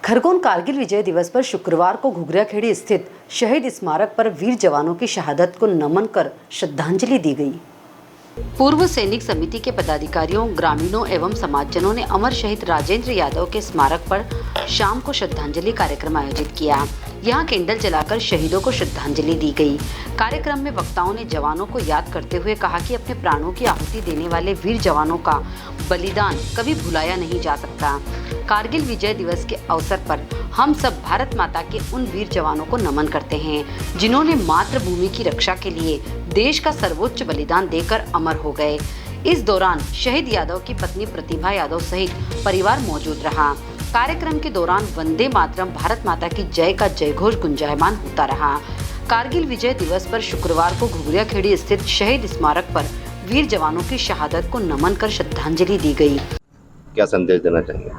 खरगोन कारगिल विजय दिवस पर शुक्रवार को घुघराखेड़ी स्थित शहीद स्मारक पर वीर जवानों की शहादत को नमन कर श्रद्धांजलि दी गई। पूर्व सैनिक समिति के पदाधिकारियों, ग्रामीणों एवं समाजजनों ने अमर शहीद राजेंद्र यादव के स्मारक पर शाम को श्रद्धांजलि कार्यक्रम आयोजित किया। यहां कैंडल जलाकर शहीदों को श्रद्धांजलि दी गई। कार्यक्रम में वक्ताओं ने जवानों को याद करते हुए कहा कि अपने प्राणों की आहुति देने वाले वीर जवानों का बलिदान कभी भुलाया नहीं जा सकता। कारगिल विजय दिवस के अवसर पर हम सब भारत माता के उन वीर जवानों को नमन करते हैं जिन्होंने मातृभूमि की रक्षा के लिए देश का सर्वोच्च बलिदान देकर अमर हो गए। इस दौरान शहीद यादव की पत्नी प्रतिभा यादव सहित परिवार मौजूद रहा। कार्यक्रम के दौरान वंदे मातरम भारत माता की जय का जयघोष गुंजायमान होता रहा। कारगिल विजय दिवस पर शुक्रवार को घुघराखेड़ी स्थित शहीद स्मारक पर वीर जवानों की शहादत को नमन कर श्रद्धांजलि दी गई। क्या संदेश देना चाहिए?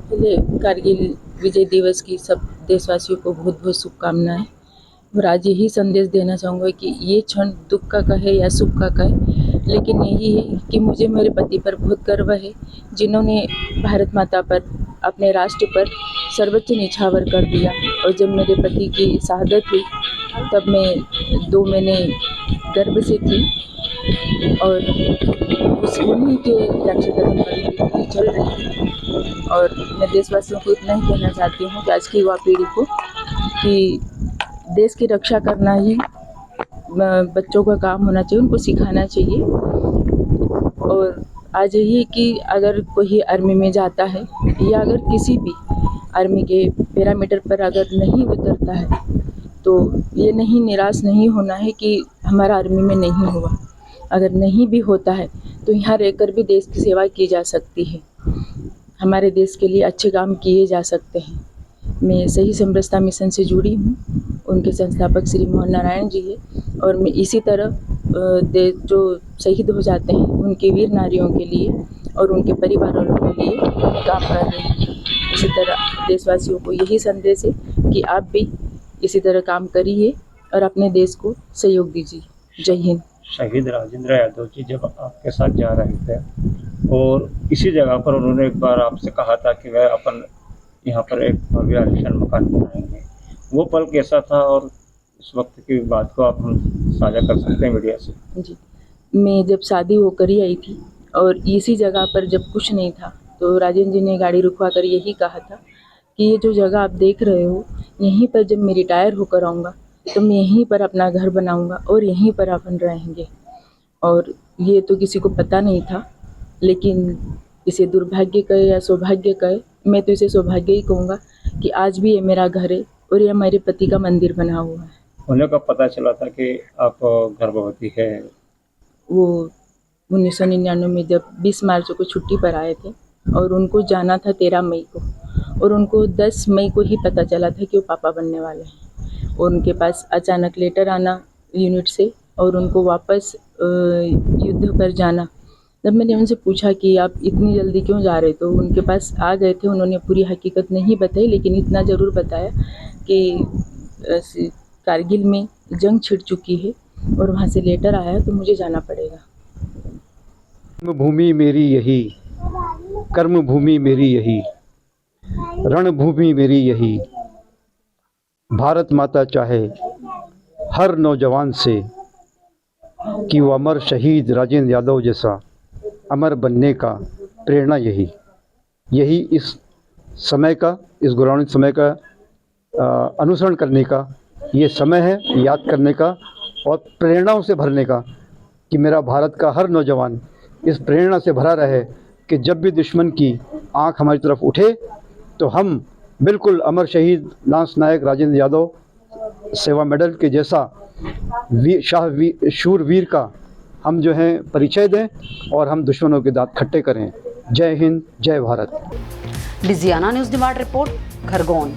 पहले कारगिल विजय दिवस की सब देशवासियों को बहुत बहुत शुभकामनाएं। और आज यही संदेश देना चाहूँगा कि ये क्षण दुख का कहे या सुख का कहे, लेकिन यही है कि मुझे मेरे पति पर बहुत गर्व है जिन्होंने भारत माता पर, अपने राष्ट्र पर सर्वोच्च निछावर कर दिया। और जब मेरे पति की शहादत हुई तब मैं 2 महीने गर्भ से थी और उस उन्हीं के रक्षा कदम पर पृथ्वी चल रही थी। और मैं देशवासियों को इतना ही कहना चाहती हूँ कि आज की युवा पीढ़ी को कि देश की रक्षा करना ही बच्चों का काम होना चाहिए, उनको सिखाना चाहिए। और आज ये कि अगर कोई आर्मी में जाता है या अगर किसी भी आर्मी के पैरामीटर पर अगर नहीं उतरता है तो ये नहीं निराश नहीं होना है कि हमारा आर्मी में नहीं हुआ। अगर नहीं भी होता है तो यहाँ रहकर भी देश की सेवा की जा सकती है, हमारे देश के लिए अच्छे काम किए जा सकते हैं। मैं सही समरसता मिशन से जुड़ी हूँ, उनके संस्थापक श्री मोहन नारायण जी है। और मैं इसी तरह जो शहीद हो जाते हैं उनके वीर नारियों के लिए और उनके परिवारों के लिए काम कर रही हूँ। इसी तरह देशवासियों को यही संदेश है कि आप भी इसी तरह काम करिए और अपने देश को सहयोग दीजिए। जय हिंद। शहीद राजेंद्र यादव जी जब आपके साथ जा रहे थे और इसी जगह पर उन्होंने एक बार आपसे कहा था कि वह अपन यहाँ पर एक भव्य आलीशान मकान बनाएंगे, वो पल कैसा था और उस वक्त की बात को आप हम साझा कर सकते हैं मीडिया से? जी, मैं जब शादी होकर ही आई थी और इसी जगह पर जब कुछ नहीं था तो राजेंद्र जी ने गाड़ी रुकवा कर यही कहा था कि ये जो जगह आप देख रहे हो, यहीं पर जब मैं रिटायर होकर आऊँगा तो मैं यहीं पर अपना घर बनाऊँगा और यहीं पर अपन रहेंगे। और ये तो किसी को पता नहीं था, लेकिन इसे दुर्भाग्य कहे या सौभाग्य कहे, मैं तो इसे सौभाग्य ही कहूँगा कि आज भी ये मेरा घर है और ये मेरे पति का मंदिर बना हुआ है। उन्हें कब पता चला था कि आप गर्भवती है? वो 1999 में जब 20 मार्च को छुट्टी पर आए थे और उनको जाना था 13 मई को, और उनको 10 मई को ही पता चला था कि वो पापा बनने वाले हैं। और उनके पास अचानक लेटर आना यूनिट से और उनको वापस युद्ध पर जाना। जब मैंने उनसे पूछा कि आप इतनी जल्दी क्यों जा रहे, तो उनके पास आ गए थे। उन्होंने पूरी हकीकत नहीं बताई, लेकिन इतना ज़रूर बताया कि कारगिल में जंग छिड़ चुकी है और वहाँ से लेटर आया तो मुझे जाना पड़ेगा। भूमि मेरी यही, कर्म भूमि मेरी यही, रणभूमि मेरी यही। भारत माता चाहे हर नौजवान से कि वो अमर शहीद राजेंद्र यादव जैसा अमर बनने का प्रेरणा यही इस समय का, इस गौरवान्वित समय का अनुसरण करने का ये समय है, याद करने का और प्रेरणाओं से भरने का कि मेरा भारत का हर नौजवान इस प्रेरणा से भरा रहे कि जब भी दुश्मन की आंख हमारी तरफ उठे तो हम बिल्कुल अमर शहीद लांस नायक राजेंद्र यादव सेवा मेडल के जैसा शूर वीर का हम जो है परिचय दें और हम दुश्मनों के दांत खट्टे करें। जय हिंद, जय Bharat. Digiana news demand report, Khargone.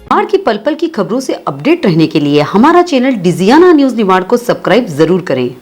Demand की पल पल की खबरों से अपडेट रहने के लिए हमारा चैनल डिजियाना न्यूज़ डिमांड को सब्सक्राइब जरूर करें।